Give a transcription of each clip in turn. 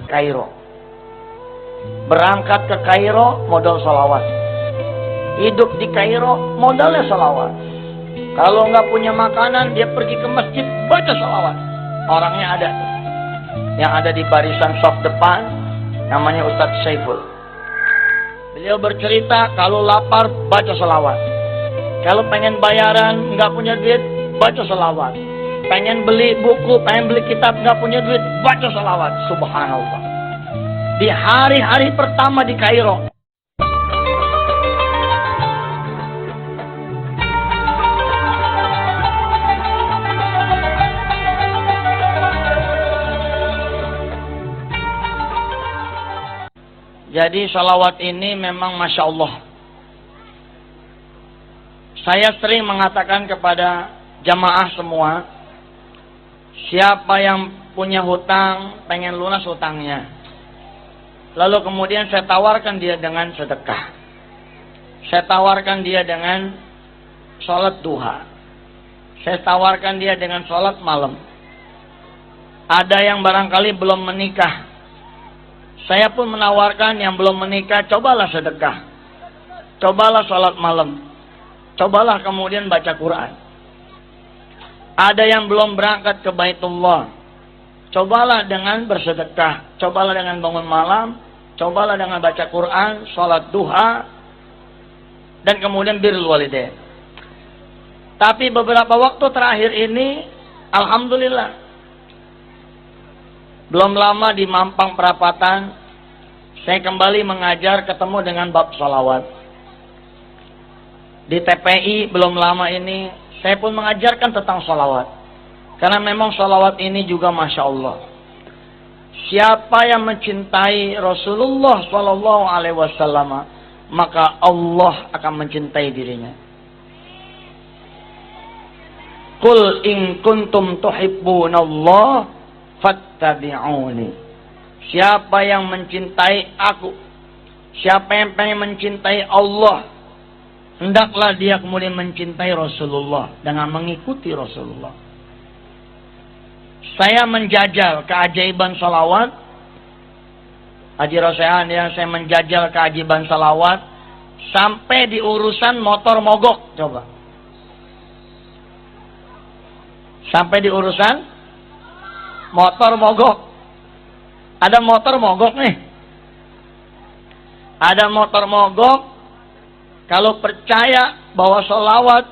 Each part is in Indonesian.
Kairo. Berangkat ke Kairo, modal sholawat. Hidup di Kairo, modalnya sholawat. Kalau nggak punya makanan, dia pergi ke masjid, baca sholawat. Orangnya ada. Yang ada di barisan saf depan, namanya Ustadz Saiful. Beliau bercerita, kalau lapar, baca sholawat. Kalau pengen bayaran, nggak punya duit, baca sholawat. Pengen beli buku, pengen beli kitab, nggak punya duit, baca sholawat. Subhanallah. Di hari-hari pertama di Kairo. Jadi sholawat ini memang Masya Allah. Saya sering mengatakan kepada jamaah semua, siapa yang punya hutang, pengen lunas hutangnya. Lalu kemudian saya tawarkan dia dengan sedekah. Saya tawarkan dia dengan sholat duha. Saya tawarkan dia dengan sholat malam. Ada yang barangkali belum menikah. Saya pun menawarkan yang belum menikah, cobalah sedekah. Cobalah sholat malam. Cobalah kemudian baca Quran. Ada yang belum berangkat ke Baitullah. Cobalah dengan bersedekah. Cobalah dengan bangun malam. Cobalah dengan baca Quran, sholat duha. Dan kemudian birrul walidain. Tapi beberapa waktu terakhir ini, alhamdulillah. Belum lama di Mampang Perapatan, saya kembali mengajar ketemu dengan bab sholawat. Di TPI belum lama ini, saya pun mengajarkan tentang sholawat. Karena memang sholawat ini juga Masya Allah. Siapa yang mencintai Rasulullah SAW, maka Allah akan mencintai dirinya. Qul in kuntum tuhibbunallah fattabi'uni. Siapa yang mencintai aku, siapa yang pengen mencintai Allah, hendaklah dia kemudian mencintai Rasulullah dengan mengikuti Rasulullah. Saya menjajal keajaiban salawat. Haji Rosehan ya, saya menjajal keajaiban salawat sampai di urusan motor mogok. Coba. Sampai di urusan motor mogok. Ada motor mogok nih. Ada motor mogok. Kalau percaya bahwa sholawat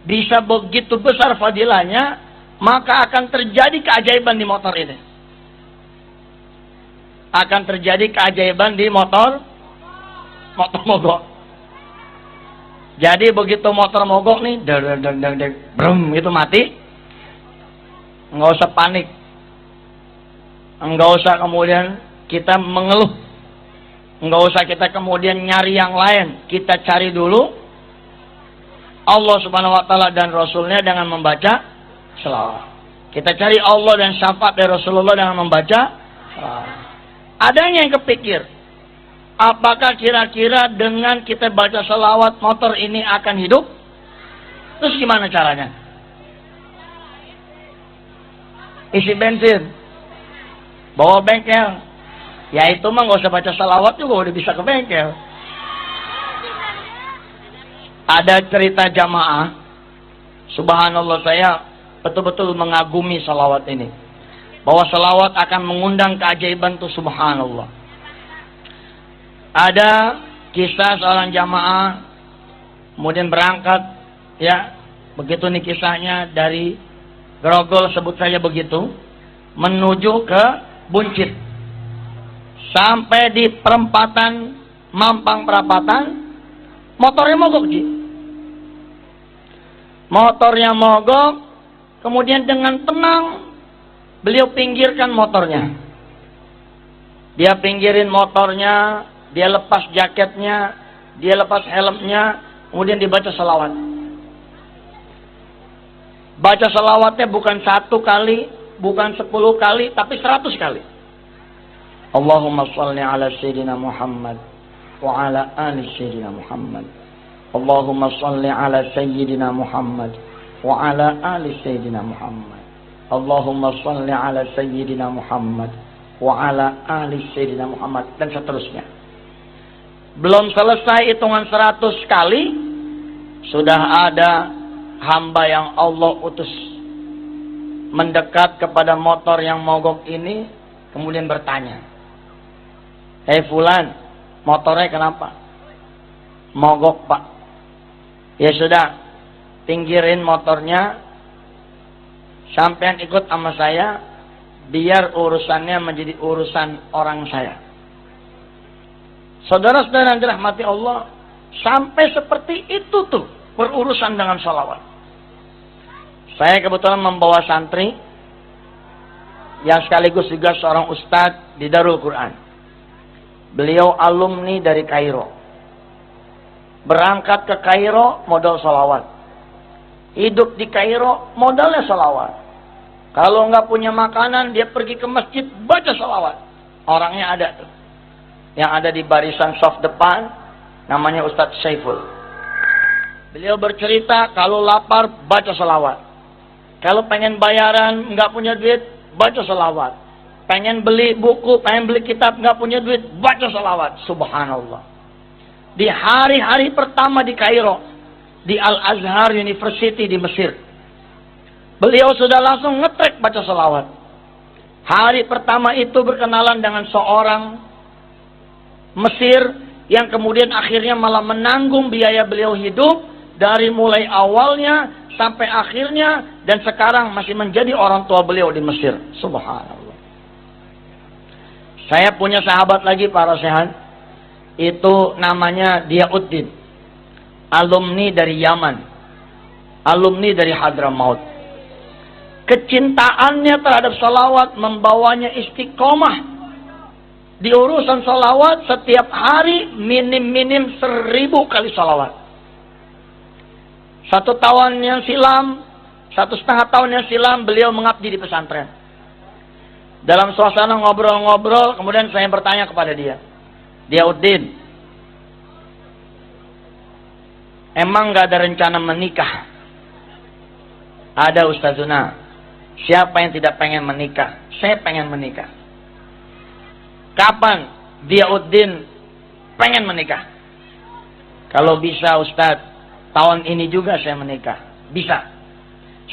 bisa begitu besar fadilahnya, maka akan terjadi keajaiban di motor ini. Akan terjadi keajaiban di motor mogok. Jadi begitu motor mogok nih, brum, itu mati. Nggak usah panik. Nggak usah kemudian kita mengeluh. Nggak usah kita kemudian nyari yang lain. Kita cari dulu Allah Subhanahu wa Ta'ala dan Rasulnya dengan membaca selawat. Kita cari Allah dan syafaat dari Rasulullah dengan membaca selawat. Adanya yang kepikir, apakah kira-kira dengan kita baca selawat motor ini akan hidup? Terus gimana caranya? Isi bensin, bawa bengkel. Ya itu mah nggak usah baca salawat juga udah bisa ke bengkel. Ada cerita jamaah, subhanallah, saya betul-betul mengagumi salawat ini. Bahwa salawat akan mengundang keajaiban itu, subhanallah. Ada kisah seorang jamaah kemudian berangkat, ya begitu nih kisahnya, dari Grogol sebut saja begitu, menuju ke Buncit. Sampai di perempatan Mampang Perapatan, motornya mogok, Ji. Motornya mogok, kemudian dengan tenang beliau pinggirkan motornya. Dia pinggirin motornya, dia lepas jaketnya, dia lepas helmnya, kemudian dibaca salawat. Baca salawatnya bukan 1 kali, bukan 10 kali, tapi 100 kali. Allahumma salli ala Sayyidina Muhammad wa ala ali Sayyidina Muhammad. Allahumma salli ala Sayyidina Muhammad wa ala ali Sayyidina Muhammad. Allahumma salli ala Sayyidina Muhammad wa ala ali sayyidina Muhammad, dan seterusnya. Belum selesai hitungan 100 kali, sudah ada hamba yang Allah utus mendekat kepada motor yang mogok ini, kemudian bertanya, "Hei fulan, motornya kenapa?" "Mogok, Pak." "Ya sudah, pinggirin motornya, sampean ikut sama saya, biar urusannya menjadi urusan orang saya." Saudara-saudara yang dirahmati Allah, sampai seperti itu tuh berurusan dengan sholawat. Saya kebetulan membawa santri yang sekaligus juga seorang ustadz di Darul Quran. Beliau alumni dari Kairo. Berangkat ke Kairo modal sholawat. Hidup di Kairo modalnya sholawat. Kalau nggak punya makanan, dia pergi ke masjid baca sholawat. Orangnya ada tuh, yang ada di barisan soft depan, namanya Ustadz Syaiful. Beliau bercerita kalau lapar baca sholawat. Kalau pengen bayaran nggak punya duit, baca sholawat. Pengen beli buku, pengen beli kitab, nggak punya duit, baca sholawat. Subhanallah. Di hari-hari pertama di Kairo, di Al-Azhar University di Mesir, beliau sudah langsung ngetrek baca sholawat. Hari pertama itu berkenalan dengan seorang Mesir yang kemudian akhirnya malah menanggung biaya beliau hidup dari mulai awalnya sampai akhirnya, dan sekarang masih menjadi orang tua beliau di Mesir. Subhanallah. Saya punya sahabat lagi para sehat, itu namanya Diauddin, alumni dari Yaman, alumni dari Hadramaut. Kecintaannya terhadap salawat membawanya istiqomah di urusan salawat. Setiap hari minim-minim 1000 kali salawat. 1 tahun yang silam, 1,5 tahun yang silam, beliau mengabdi di pesantren. Dalam suasana ngobrol-ngobrol, kemudian saya bertanya kepada dia, "Diauddin, emang gak ada rencana menikah?" "Ada Ustazuna. Siapa yang tidak pengen menikah? Saya pengen menikah." "Kapan Diauddin pengen menikah?" "Kalau bisa Ustadz, tahun ini juga saya menikah." "Bisa?"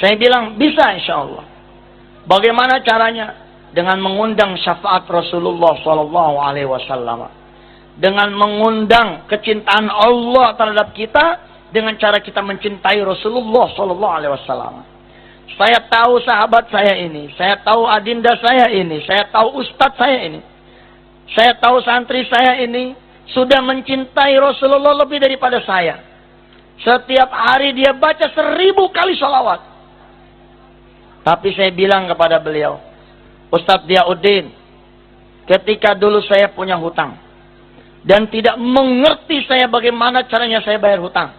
Saya bilang, "Bisa insya Allah." "Bagaimana caranya?" "Dengan mengundang syafaat Rasulullah SAW, dengan mengundang kecintaan Allah terhadap kita, dengan cara kita mencintai Rasulullah SAW. Saya tahu sahabat saya ini, saya tahu adinda saya ini, saya tahu ustadz saya ini, saya tahu santri saya ini sudah mencintai Rasulullah lebih daripada saya. Setiap hari dia baca 1000 kali salawat." Tapi saya bilang kepada beliau, "Ustadz Diauddin, ketika dulu saya punya hutang dan tidak mengerti saya bagaimana caranya saya bayar hutang,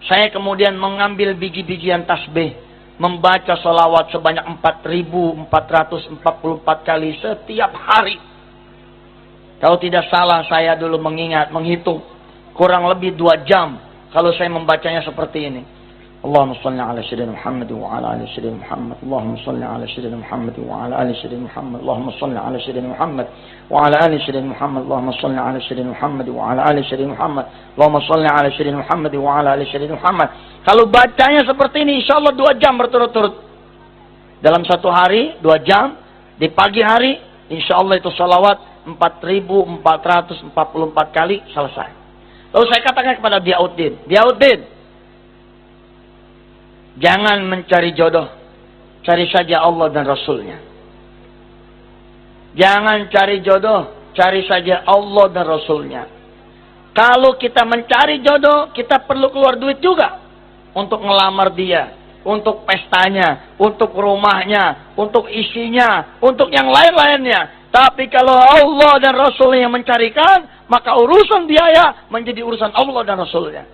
saya kemudian mengambil biji-bijian tasbih, membaca salawat sebanyak 4444 kali setiap hari. Kalau tidak salah saya dulu menghitung kurang lebih 2 jam kalau saya membacanya seperti ini. Allahumma salli ala sayyidina Muhammad wa ala ali sayyidina Muhammad. Allahumma salli ala sayyidina Muhammad wa ala ali sayyidina Muhammad. Allahumma salli ala sayyidina Muhammad wa ala ali sayyidina Muhammad. Allahumma salli ala sayyidina Muhammad wa ala ali sayyidina Muhammad. Allahumma salli ala sayyidina Muhammad wa ala ali sayyidina Muhammad. Kalau bacanya seperti ini, insyaallah 2 jam berturut-turut. Dalam 1 hari 2 jam, di pagi hari insyaallah itu salawat 4444 kali selesai. Lalu saya katakan kepada Diauddin, "Diauddin, jangan mencari jodoh, cari saja Allah dan Rasulnya. Jangan cari jodoh, cari saja Allah dan Rasulnya. Kalau kita mencari jodoh, kita perlu keluar duit juga untuk ngelamar dia, untuk pestanya, untuk rumahnya, untuk isinya, untuk yang lain-lainnya. Tapi kalau Allah dan Rasulnya yang mencarikan, maka urusan biaya menjadi urusan Allah dan Rasulnya."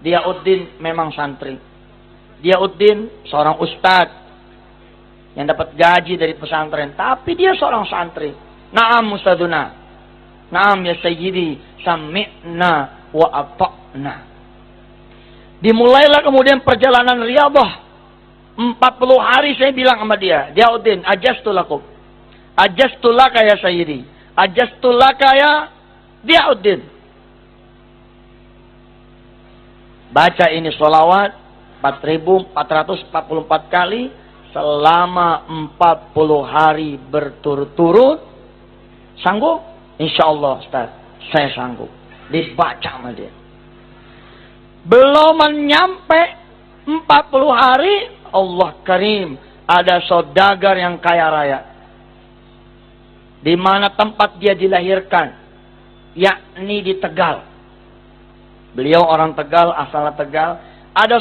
Diauddin memang santri. Diauddin seorang ustadz yang dapat gaji dari pesantren, tapi dia seorang santri. "Na'am Ustadzuna, na'am ya Sayyidi, sami'na wa ata'na." Dimulailah kemudian perjalanan riyadhah. 40 hari saya bilang sama dia, "Diauddin, ajastu lakum. Ajastulaka ya sayyidi. Ajastulaka ya Diauddin. Baca ini sholawat 4.444 kali selama 40 hari berturut-turut. Sanggup? Insya Allah Ustaz, saya sanggup. Dibaca sama dia. Belum menyampe 40 hari, Allah Karim, ada saudagar yang kaya raya. Di mana tempat dia dilahirkan, yakni di Tegal. Beliau orang Tegal, asalnya Tegal. Ada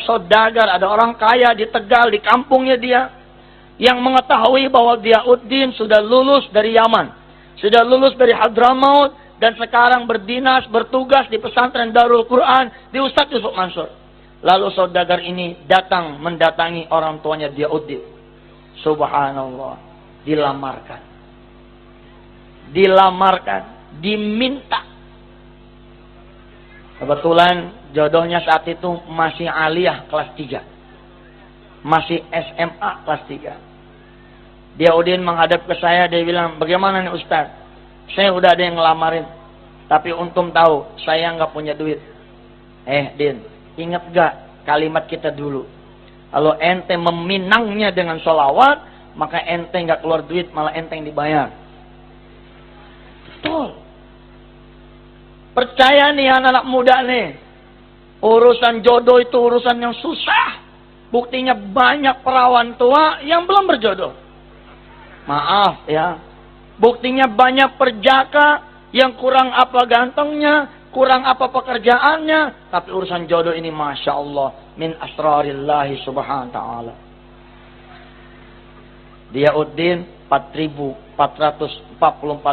saudagar, ada orang kaya di Tegal, di kampungnya dia, yang mengetahui bahwa Diauddin sudah lulus dari Yaman, sudah lulus dari Hadramaut, dan sekarang berdinas, bertugas di pesantren Darul Quran di Ustadz Yusuf Mansur. Lalu saudagar ini datang mendatangi orang tuanya Diauddin. Subhanallah, dilamarkan, diminta. Kebetulan jodohnya saat itu masih aliyah kelas 3. Masih SMA kelas 3. Diauddin menghadap ke saya, dia bilang, bagaimana nih Ustaz? Saya udah ada yang ngelamarin. Tapi untung tahu, saya nggak punya duit. Din, ingat gak kalimat kita dulu? Kalau ente meminangnya dengan sholawat, maka ente nggak keluar duit, malah ente yang dibayar. Betul. Percaya nih anak-anak muda nih. Urusan jodoh itu urusan yang susah. Buktinya banyak perawan tua yang belum berjodoh. Maaf ya. Buktinya banyak perjaka yang kurang apa gantengnya, kurang apa pekerjaannya. Tapi urusan jodoh ini Masya Allah. Min asrarillahi subhanahu wa ta'ala. Diauddin 4.444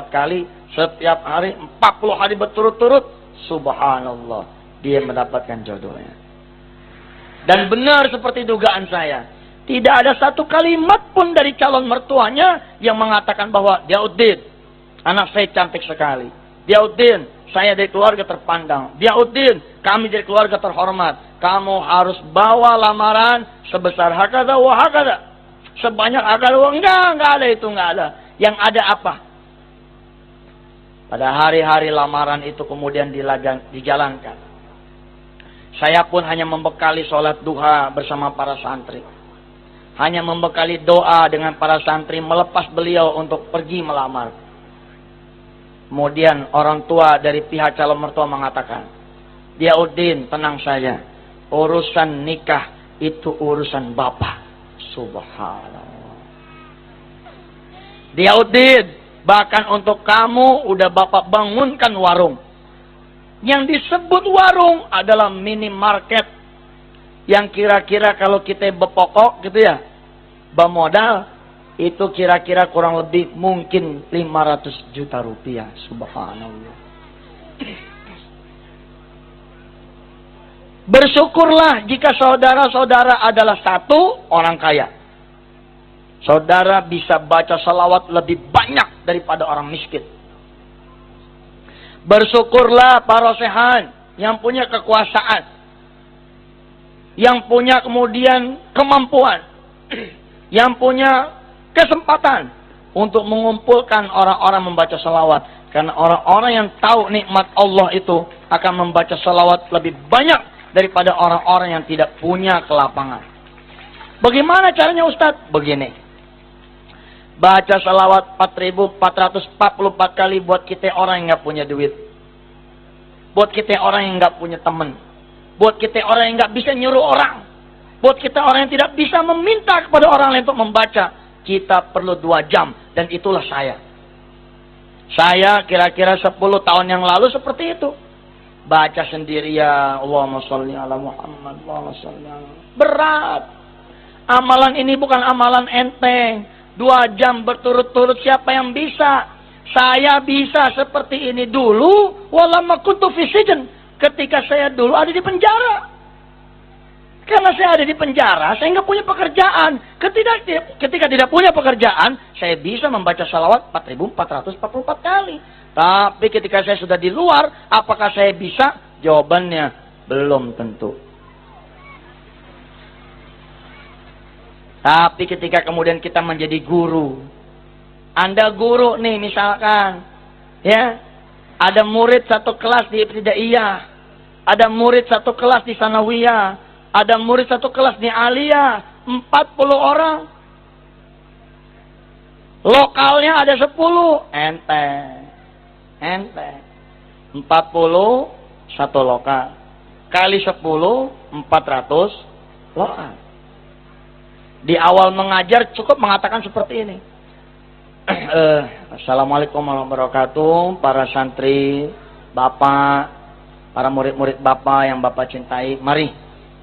kali. Setiap hari, 40 hari berturut-turut. Subhanallah. Dia mendapatkan jodohnya. Dan benar seperti dugaan saya. Tidak ada satu kalimat pun dari calon mertuanya yang mengatakan bahwa Diauddin, anak saya cantik sekali. Diauddin, saya dari keluarga terpandang. Diauddin, kami dari keluarga terhormat. Kamu harus bawa lamaran sebesar hakada wa hakada. Sebanyak hakada wa enggak ada itu, enggak ada. Yang ada apa? Pada hari-hari lamaran itu kemudian dijalankan. Saya pun hanya membekali sholat duha bersama para santri. Hanya membekali doa dengan para santri melepas beliau untuk pergi melamar. Kemudian orang tua dari pihak calon mertua mengatakan, Diauddin, tenang saja. Urusan nikah itu urusan bapak. Subhanallah. Diauddin, bahkan untuk kamu udah bapak bangunkan warung. Yang disebut warung adalah minimarket. Yang kira-kira kalau kita berpokok gitu ya, bermodal, itu kira-kira kurang lebih mungkin 500 juta rupiah. Subhanallah. Bersyukurlah jika saudara-saudara adalah satu orang kaya. Saudara bisa baca salawat lebih banyak daripada orang miskin. Bersyukurlah para rosehan yang punya kekuasaan, yang punya kemudian kemampuan, yang punya kesempatan untuk mengumpulkan orang-orang membaca salawat. Karena orang-orang yang tahu nikmat Allah itu akan membaca salawat lebih banyak daripada orang-orang yang tidak punya kelapangan. Bagaimana caranya Ustadz? Begini. Baca salawat 4.444 kali buat kita orang yang nggak punya duit. Buat kita orang yang nggak punya teman. Buat kita orang yang nggak bisa nyuruh orang. Buat kita orang yang tidak bisa meminta kepada orang lain untuk membaca. Kita perlu 2 jam. Dan itulah saya. Saya kira-kira 10 tahun yang lalu seperti itu. Baca sendirian. Allahumma sholli ala Muhammad. Allahumma sholli ala. Berat. Amalan ini bukan amalan enteng. 2 jam berturut-turut siapa yang bisa? Saya bisa seperti ini dulu. Walamma kuntu fi sijn. Ketika saya dulu ada di penjara. Karena saya ada di penjara, saya nggak punya pekerjaan. Ketika tidak punya pekerjaan, saya bisa membaca salawat 4.444 kali. Tapi ketika saya sudah di luar, apakah saya bisa? Jawabannya, belum tentu. Tapi ketika kemudian kita menjadi guru, Anda guru nih misalkan, ya, ada murid satu kelas di Ibtidaiyah, ada murid satu kelas di Sanawiyah, ada murid satu kelas di Aliyah, 40 orang. Lokalnya ada 10, ente. 40 satu lokal. Kali 10, 400 lokal. Di awal mengajar cukup mengatakan seperti ini. Assalamualaikum warahmatullahi wabarakatuh, para santri, bapak, para murid-murid bapak yang bapak cintai. Mari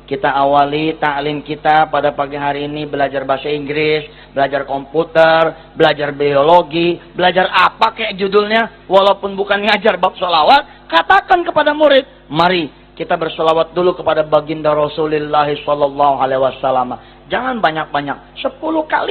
kita awali taklim kita pada pagi hari ini, belajar bahasa Inggris, belajar komputer, belajar biologi, belajar apa kayak judulnya, walaupun bukan ngajar bab sholawat. Katakan kepada murid, mari kita bersolawat dulu kepada baginda Rasulullah sallallahu alaihi wasallam. Jangan banyak-banyak, 10 kali.